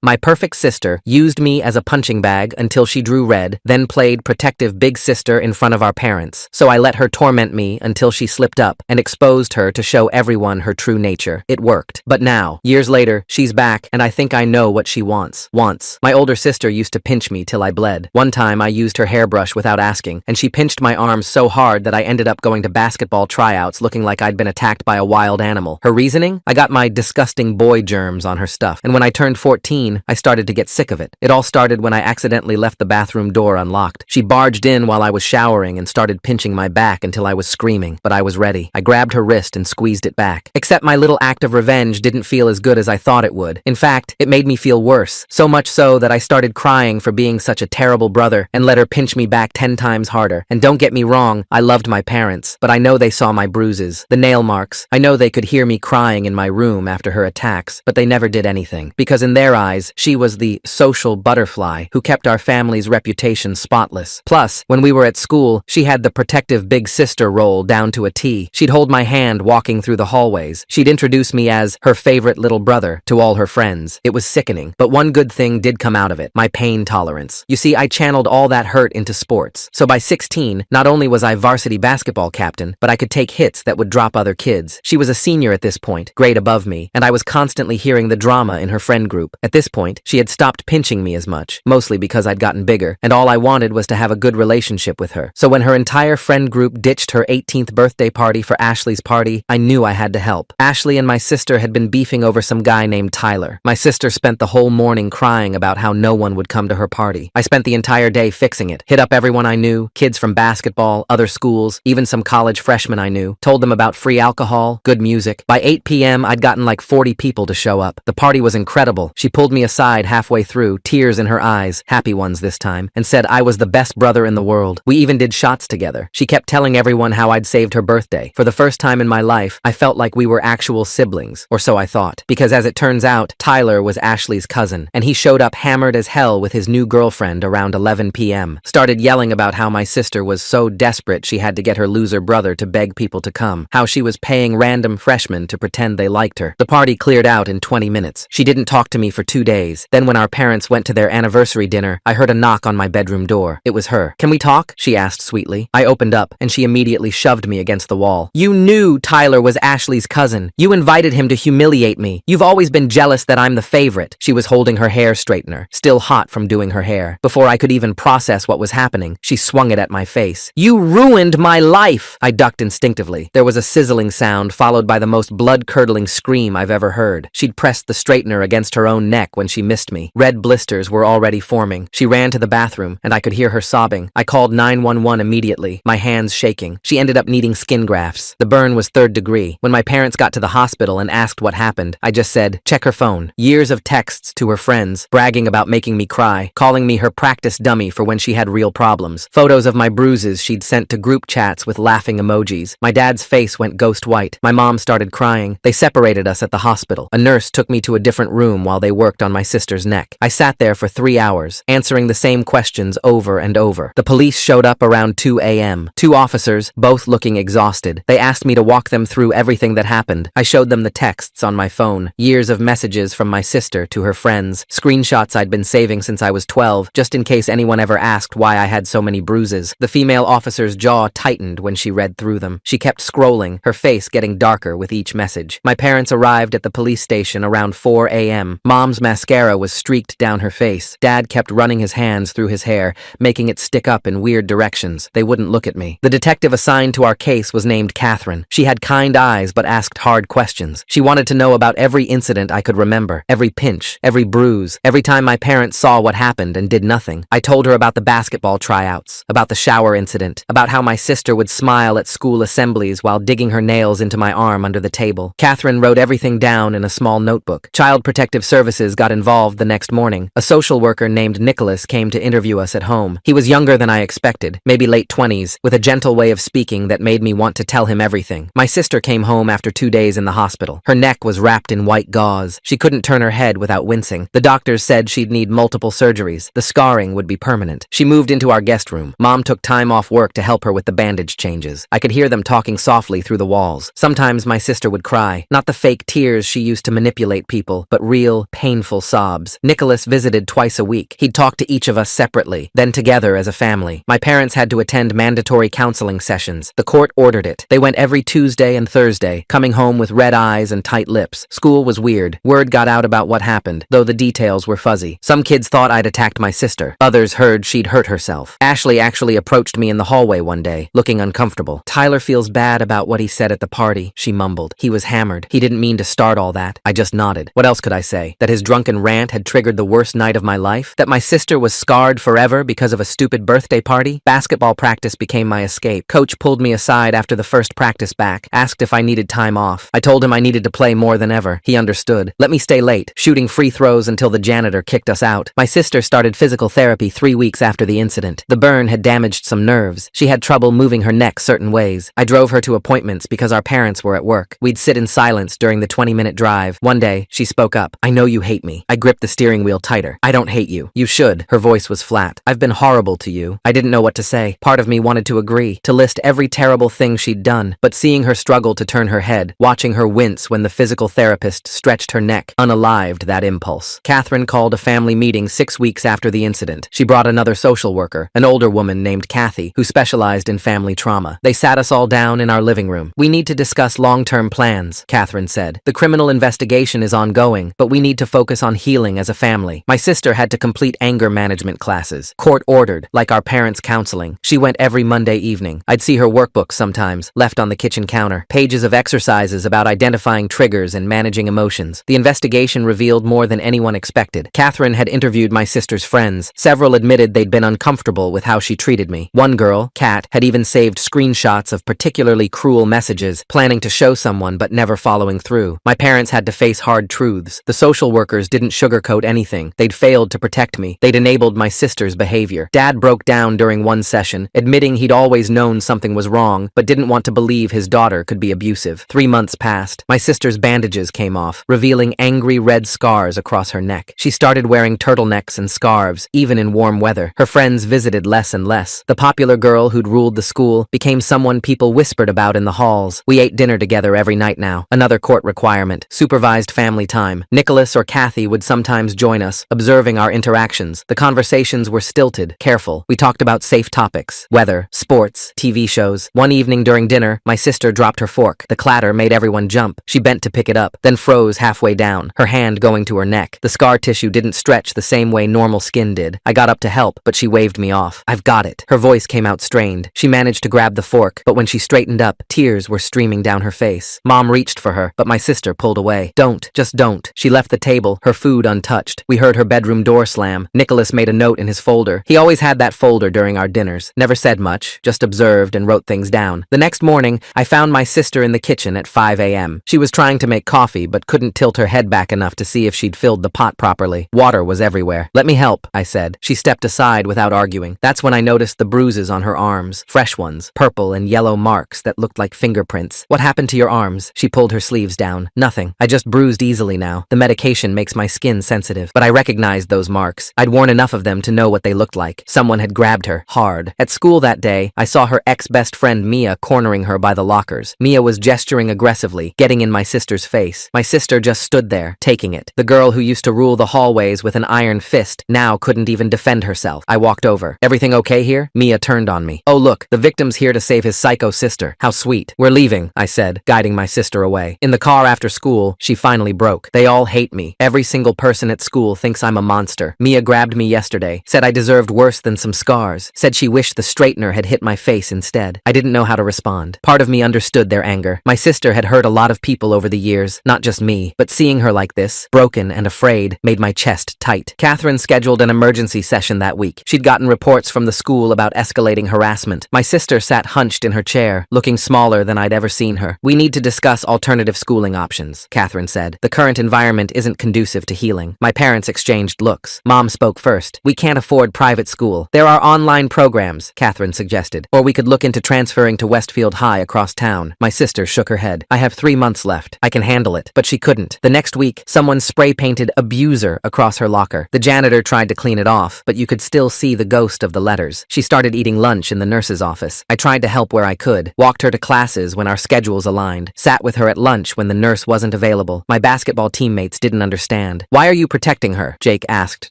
My perfect sister used me as a punching bag until she drew red, then played protective big sister in front of our parents. So I let her torment me until she slipped up and exposed her to show everyone her true nature. It worked. But now, years later, she's back and I think I know what she wants. Once, my older sister used to pinch me till I bled. One time I used her hairbrush without asking, and she pinched my arms so hard that I ended up going to basketball tryouts looking like I'd been attacked by a wild animal. Her reasoning? I got my disgusting boy germs on her stuff, and when I turned 14, I started to get sick of it. It all started when I accidentally left the bathroom door unlocked. She barged in while I was showering and started pinching my back until I was screaming, but I was ready. I grabbed her wrist and squeezed it back. Except my little act of revenge didn't feel as good as I thought it would. In fact, it made me feel worse, so much so that I started crying for being such a terrible brother and let her pinch me back 10 times harder. And don't get me wrong, I loved my parents, but I know they saw my bruises, the nail marks. I know they could hear me crying in my room after her attacks, but they never did anything, because in their eyes, she was the social butterfly who kept our family's reputation spotless. Plus, when we were at school, she had the protective big sister role down to a T. She'd hold my hand walking through the hallways. She'd introduce me as her favorite little brother to all her friends. It was sickening, but one good thing did come out of it: my pain tolerance. You see, I channeled all that hurt into sports. So by 16, not only was I varsity basketball captain, but I could take hits that would drop other kids. She was a senior at this point, grade above me, and I was constantly hearing the drama in her friend group. At this point, she had stopped pinching me as much, mostly because I'd gotten bigger, and all I wanted was to have a good relationship with her. So when her entire friend group ditched her 18th birthday party for Ashley's party, I knew I had to help. Ashley and my sister had been beefing over some guy named Tyler. My sister spent the whole morning crying about how no one would come to her party. I spent the entire day fixing it, hit up everyone I knew, kids from basketball, other schools, even some college freshmen I knew, told them about free alcohol, good music. By 8 p.m., I'd gotten like 40 people to show up. The party was incredible. She pulled me aside halfway through, tears in her eyes, happy ones this time, and said I was the best brother in the world. We even did shots together. She kept telling everyone how I'd saved her birthday. For the first time in my life, I felt like we were actual siblings, or so I thought, because as it turns out, Tyler was Ashley's cousin, and he showed up hammered as hell with his new girlfriend around 11 p.m. Started yelling about how my sister was so desperate she had to get her loser brother to beg people to come, how she was paying random freshmen to pretend they liked her. The party cleared out in 20 minutes. She didn't talk to me for 2 days. Then when our parents went to their anniversary dinner, I heard a knock on my bedroom door. It was her. "Can we talk?" she asked sweetly. I opened up, and she immediately shoved me against the wall. "You knew Tyler was Ashley's cousin. You invited him to humiliate me. You've always been jealous that I'm the favorite." She was holding her hair straightener, still hot from doing her hair. Before I could even process what was happening, she swung it at my face. "You ruined my life!" I ducked instinctively. There was a sizzling sound, followed by the most blood-curdling scream I've ever heard. She'd pressed the straightener against her own neck when she missed me. Red blisters were already forming. She ran to the bathroom, and I could hear her sobbing. I called 911 immediately, my hands shaking. She ended up needing skin grafts. The burn was 3rd degree. When my parents got to the hospital and asked what happened, I just said, "Check her phone." Years of texts to her friends, bragging about making me cry, calling me her practice dummy for when she had real problems. Photos of my bruises she'd sent to group chats with laughing emojis. My dad's face went ghost white. My mom started crying. They separated us at the hospital. A nurse took me to a different room while they worked on my sister's neck. I sat there for 3 hours, answering the same questions over and over. The police showed up around 2 a.m. 2 officers, both looking exhausted. They asked me to walk them through everything that happened. I showed them the texts on my phone, years of messages from my sister to her friends, screenshots I'd been saving since I was 12, just in case anyone ever asked why I had so many bruises. The female officer's jaw tightened when she read through them. She kept scrolling, her face getting darker with each message. My parents arrived at the police station around 4 a.m. Mom's mascara was streaked down her face. Dad kept running his hands through his hair, making it stick up in weird directions. They wouldn't look at me. The detective assigned to our case was named Catherine. She had kind eyes but asked hard questions. She wanted to know about every incident I could remember, every pinch, every bruise, every time my parents saw what happened and did nothing. I told her about the basketball tryouts, about the shower incident, about how my sister would smile at school assemblies while digging her nails into my arm under the table. Catherine wrote everything down in a small notebook. Child Protective Services got involved the next morning. A social worker named Nicholas came to interview us at home. He was younger than I expected, maybe late 20s, with a gentle way of speaking that made me want to tell him everything. My sister came home after 2 days in the hospital. Her neck was wrapped in white gauze. She couldn't turn her head without wincing. The doctors said she'd need multiple surgeries. The scarring would be permanent. She moved into our guest room. Mom took time off work to help her with the bandage changes. I could hear them talking softly through the walls. Sometimes my sister would cry, not the fake tears she used to manipulate people, but real, painful pitiful sobs. Nicholas visited twice a week. He'd talk to each of us separately, then together as a family. My parents had to attend mandatory counseling sessions. The court ordered it. They went every Tuesday and Thursday, coming home with red eyes and tight lips. School was weird. Word got out about what happened, though the details were fuzzy. Some kids thought I'd attacked my sister. Others heard she'd hurt herself. Ashley actually approached me in the hallway one day, looking uncomfortable. Tyler feels bad about what he said at the party, she mumbled. He was hammered. He didn't mean to start all that. I just nodded. What else could I say? That his drunken rant had triggered the worst night of my life? That my sister was scarred forever because of a stupid birthday party? Basketball practice became my escape. Coach pulled me aside after the first practice back, asked if I needed time off. I told him I needed to play more than ever. He understood. Let me stay late, shooting free throws until the janitor kicked us out. My sister started physical therapy 3 weeks after the incident. The burn had damaged some nerves. She had trouble moving her neck certain ways. I drove her to appointments because our parents were at work. We'd sit in silence during the 20-minute drive. One day, she spoke up. I know you hate me. I gripped the steering wheel tighter. I don't hate you. You should. Her voice was flat. I've been horrible to you. I didn't know what to say. Part of me wanted to agree, to list every terrible thing she'd done, but seeing her struggle to turn her head, watching her wince when the physical therapist stretched her neck, unalived that impulse. Catherine called a family meeting 6 weeks after the incident. She brought another social worker, an older woman named Kathy, who specialized in family trauma. They sat us all down in our living room. We need to discuss long-term plans, Catherine said. The criminal investigation is ongoing, but we need to focus on healing as a family. My sister had to complete anger management classes. Court ordered, like our parents' counseling. She went every Monday evening. I'd see her workbooks sometimes, left on the kitchen counter. Pages of exercises about identifying triggers and managing emotions. The investigation revealed more than anyone expected. Catherine had interviewed my sister's friends. Several admitted they'd been uncomfortable with how she treated me. One girl, Kat, had even saved screenshots of particularly cruel messages, planning to show someone but never following through. My parents had to face hard truths. The social workers didn't sugarcoat anything. They'd failed to protect me. They'd enabled my sister's behavior. Dad broke down during one session, admitting he'd always known something was wrong, but didn't want to believe his daughter could be abusive. 3 months passed. My sister's bandages came off, revealing angry red scars across her neck. She started wearing turtlenecks and scarves, even in warm weather. Her friends visited less and less. The popular girl who'd ruled the school became someone people whispered about in the halls. We ate dinner together every night now. Another court requirement. Supervised family time. Nicholas or Kathy would sometimes join us, observing our interactions. The conversations were stilted, careful. We talked about safe topics. Weather, sports, TV shows. One evening during dinner, my sister dropped her fork. The clatter made everyone jump. She bent to pick it up, then froze halfway down, her hand going to her neck. The scar tissue didn't stretch the same way normal skin did. I got up to help, but she waved me off. I've got it. Her voice came out strained. She managed to grab the fork, but when she straightened up, tears were streaming down her face. Mom reached for her, but my sister pulled away. Don't. Just don't. She left the table, her food untouched. We heard her bedroom door slam. Nicholas made a note in his folder. He always had that folder during our dinners. Never said much, just observed and wrote things down. The next morning, I found my sister in the kitchen at 5 a.m. She was trying to make coffee, but couldn't tilt her head back enough to see if she'd filled the pot properly. Water was everywhere. Let me help, I said. She stepped aside without arguing. That's when I noticed the bruises on her arms. Fresh ones, purple and yellow marks that looked like fingerprints. What happened to your arms? She pulled her sleeves down. Nothing. I just bruised easily now. The medication makes my skin sensitive, but I recognized those marks. I'd worn enough of them to know what they looked like. Someone had grabbed her, hard. At school that day, I saw her ex-best friend Mia cornering her by the lockers. Mia was gesturing aggressively, getting in my sister's face. My sister just stood there, taking it. The girl who used to rule the hallways with an iron fist now couldn't even defend herself. I walked over. Everything okay here? Mia turned on me. Oh look, the victim's here to save his psycho sister. How sweet. We're leaving, I said, guiding my sister away. In the car after school, she finally broke. They all hate me. Every single person at school thinks I'm a monster. Mia grabbed me yesterday, said I deserved worse than some scars, said she wished the straightener had hit my face instead. I didn't know how to respond. Part of me understood their anger. My sister had hurt a lot of people over the years, not just me, but seeing her like this, broken and afraid, made my chest tight. Catherine scheduled an emergency session that week. She'd gotten reports from the school about escalating harassment. My sister sat hunched in her chair, looking smaller than I'd ever seen her. We need to discuss alternative schooling options, Catherine said. The current environment isn't conducive to healing. My parents exchanged looks. Mom spoke first. We can't afford private school. There are online programs, Catherine suggested. Or we could look into transferring to Westfield High across town. My sister shook her head. I have 3 months left. I can handle it. But she couldn't. The next week, someone spray-painted abuser across her locker. The janitor tried to clean it off, but you could still see the ghost of the letters. She started eating lunch in the nurse's office. I tried to help where I could, walked her to classes when our schedules aligned, sat with her at lunch when the nurse wasn't available. My basketball teammates didn't understand. understand. Why are you protecting her? Jake asked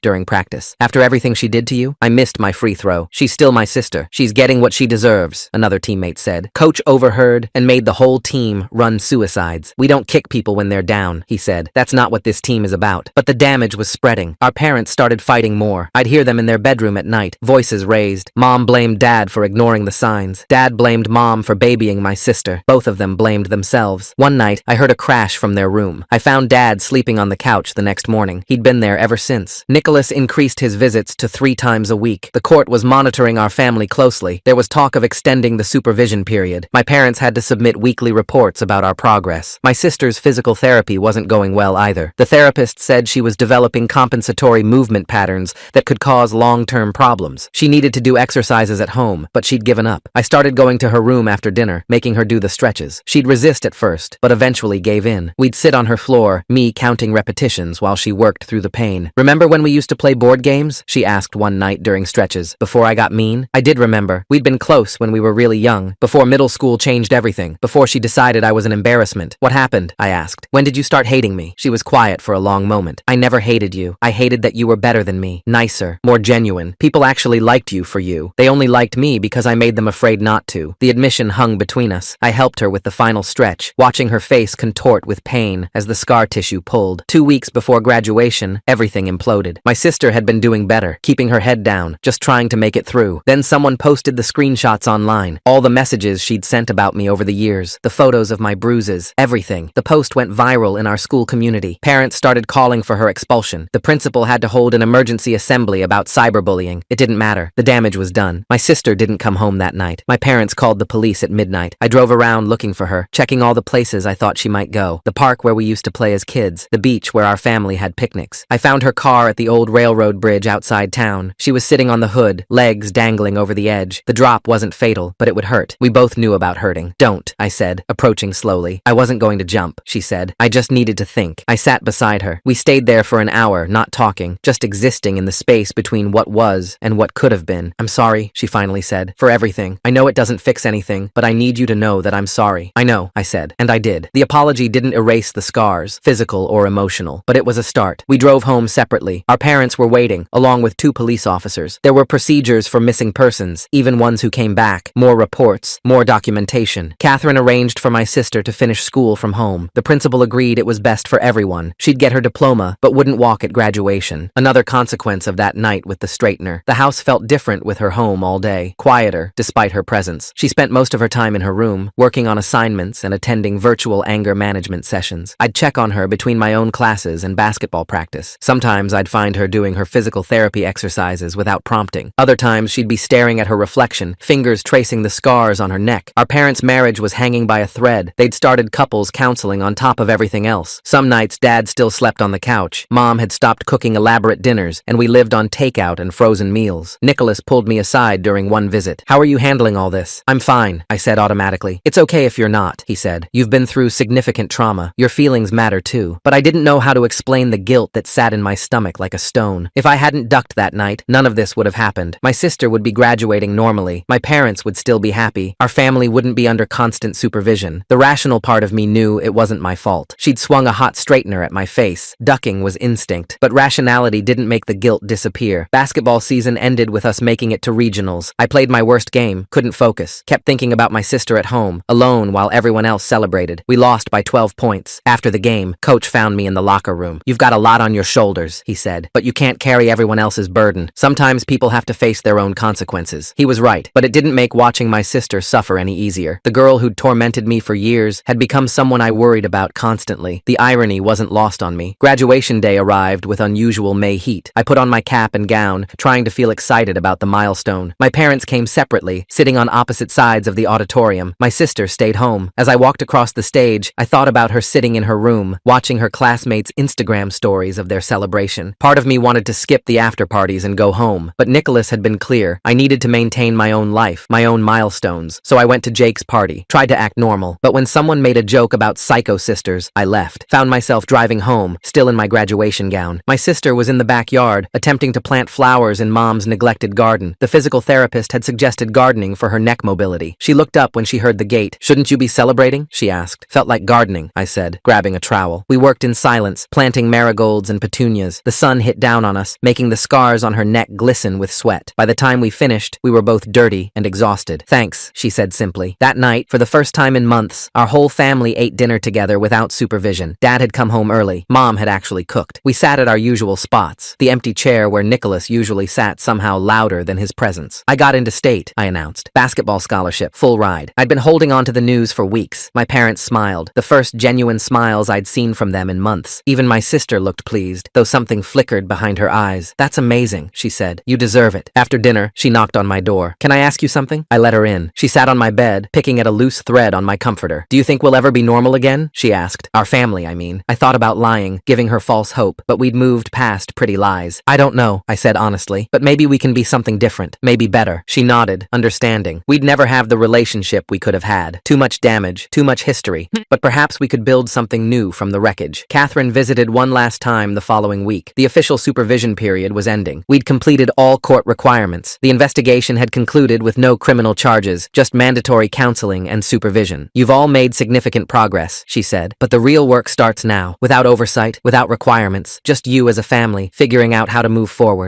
during practice. After everything she did to you? I missed my free throw. She's still my sister. She's getting what she deserves, another teammate said. Coach overheard and made the whole team run suicides. We don't kick people when they're down, he said. That's not what this team is about. But the damage was spreading. Our parents started fighting more. I'd hear them in their bedroom at night, voices raised. Mom blamed Dad for ignoring the signs. Dad blamed Mom for babying my sister. Both of them blamed themselves. One night, I heard a crash from their room. I found Dad sleeping on the couch the next morning. He'd been there ever since. Nicholas increased his visits to 3 times a week. The court was monitoring our family closely. There was talk of extending the supervision period. My parents had to submit weekly reports about our progress. My sister's physical therapy wasn't going well either. The therapist said she was developing compensatory movement patterns that could cause long-term problems. She needed to do exercises at home, but she'd given up. I started going to her room after dinner, making her do the stretches. She'd resist at first, but eventually gave in. We'd sit on her floor, me counting repetitions while she worked through the pain. Remember when we used to play board games? She asked one night during stretches, before I got mean. I did remember. We'd been close when we were really young, before middle school changed everything, before she decided I was an embarrassment. What happened? I asked. When did you start hating me? She was quiet for a long moment. I never hated you. I hated that you were better than me, nicer, more genuine. People actually liked you for you. They only liked me because I made them afraid not to. The admission hung between us. I helped her with the final stretch, watching her face contort with pain as the scar tissue pulled. 2 weeks before graduation, everything imploded. My sister had been doing better, keeping her head down, just trying to make it through. Then someone posted the screenshots online, all the messages she'd sent about me over the years, the photos of my bruises, everything. The post went viral in our school community. Parents started calling for her expulsion. The principal had to hold an emergency assembly about cyberbullying. It didn't matter. The damage was done. My sister didn't come home that night. My parents called the police at midnight. I drove around looking for her, checking all the places I thought she might go. The park where we used to play as kids, the beach where our family had picnics. I found her car at the old railroad bridge outside town. She was sitting on the hood, legs dangling over the edge. The drop wasn't fatal, but it would hurt. We both knew about hurting. Don't, I said, approaching slowly. I wasn't going to jump, she said. I just needed to think. I sat beside her. We stayed there for an hour, not talking, just existing in the space between what was and what could have been. I'm sorry, she finally said, for everything. I know it doesn't fix anything, but I need you to know that I'm sorry. I know, I said, and I did. The apology didn't erase the scars, physical or emotional, but it was a start. We drove home separately. Our parents were waiting, along with 2 police officers. There were procedures for missing persons, even ones who came back, more reports, more documentation. Catherine arranged for my sister to finish school from home. The principal agreed it was best for everyone. She'd get her diploma, but wouldn't walk at graduation. Another consequence of that night with the straightener. The house felt different with her home all day, quieter, despite her presence. She spent most of her time in her room, working on assignments and attending virtual anger management sessions. I'd check on her between my own classes and basketball practice. Sometimes I'd find her doing her physical therapy exercises without prompting. Other times she'd be staring at her reflection, fingers tracing the scars on her neck. Our parents' marriage was hanging by a thread. They'd started couples counseling on top of everything else. Some nights Dad still slept on the couch. Mom had stopped cooking elaborate dinners, and we lived on takeout and frozen meals. Nicholas pulled me aside during one visit. How are you handling all this? I'm fine, I said automatically. It's okay if you're not, he said. You've been through significant trauma. Your feelings matter too. But I didn't know how to explain the guilt that sat in my stomach like a stone. If I hadn't ducked that night, none of this would have happened. My sister would be graduating normally. My parents would still be happy. Our family wouldn't be under constant supervision. The rational part of me knew it wasn't my fault. She'd swung a hot straightener at my face. Ducking was instinct. But rationality didn't make the guilt disappear. Basketball season ended with us making it to regionals. I played my worst game, couldn't focus, kept thinking about my sister at home, alone while everyone else celebrated. We lost by 12 points. After the game, coach found me in the locker room. You've got a lot on your shoulders, he said, but you can't carry everyone else's burden. Sometimes people have to face their own consequences. He was right, but it didn't make watching my sister suffer any easier. The girl who'd tormented me for years had become someone I worried about constantly. The irony wasn't lost on me. Graduation day arrived with unusual May heat. I put on my cap and gown, trying to feel excited about the milestone. My parents came separately, sitting on opposite sides of the auditorium. My sister stayed home. As I walked across the stage, I thought about her sitting in her room, watching her classmates' Instagram stories of their celebration. Part of me wanted to skip the after parties and go home, but Nicholas had been clear. I needed to maintain my own life, my own milestones, so I went to Jake's party, tried to act normal. But when someone made a joke about psycho sisters, I left. Found myself driving home, still in my graduation gown. My sister was in the backyard, attempting to plant flowers in Mom's neglected garden. The physical therapist had suggested gardening for her neck mobility. She looked up when she heard the gate. Shouldn't you be celebrating? She asked. Felt like gardening, I said, grabbing a trowel. We worked in silence, planting marigolds and petunias. The sun hit down on us, making the scars on her neck glisten with sweat. By the time we finished, we were both dirty and exhausted. "Thanks," she said simply. That night, for the first time in months, our whole family ate dinner together without supervision. Dad had come home early. Mom had actually cooked. We sat at our usual spots. The empty chair where Nicholas usually sat somehow louder than his presence. "I got into state," I announced. "Basketball scholarship, full ride." I'd been holding on to the news for weeks. My parents smiled, the first genuine smiles I'd seen from them in months. Even my sister looked pleased, though something flickered behind her eyes. "That's amazing," she said. "You deserve it." After dinner, she knocked on my door. "Can I ask you something?" I let her in. She sat on my bed, picking at a loose thread on my comforter. "Do you think we'll ever be normal again?" she asked. Our family, I mean. I thought about lying, giving her false hope, but we'd moved past pretty lies. "I don't know," I said honestly, "but maybe we can be something different, maybe better." She nodded, understanding. We'd never have the relationship we could have had. Too much damage, too much history. But perhaps we could build something new from the wreckage. Catherine visited one last time the following week. The official supervision period was ending. We'd completed all court requirements. The investigation had concluded with no criminal charges, just mandatory counseling and supervision. "You've all made significant progress," she said, "but the real work starts now. Without oversight, without requirements, just you as a family, figuring out how to move forward."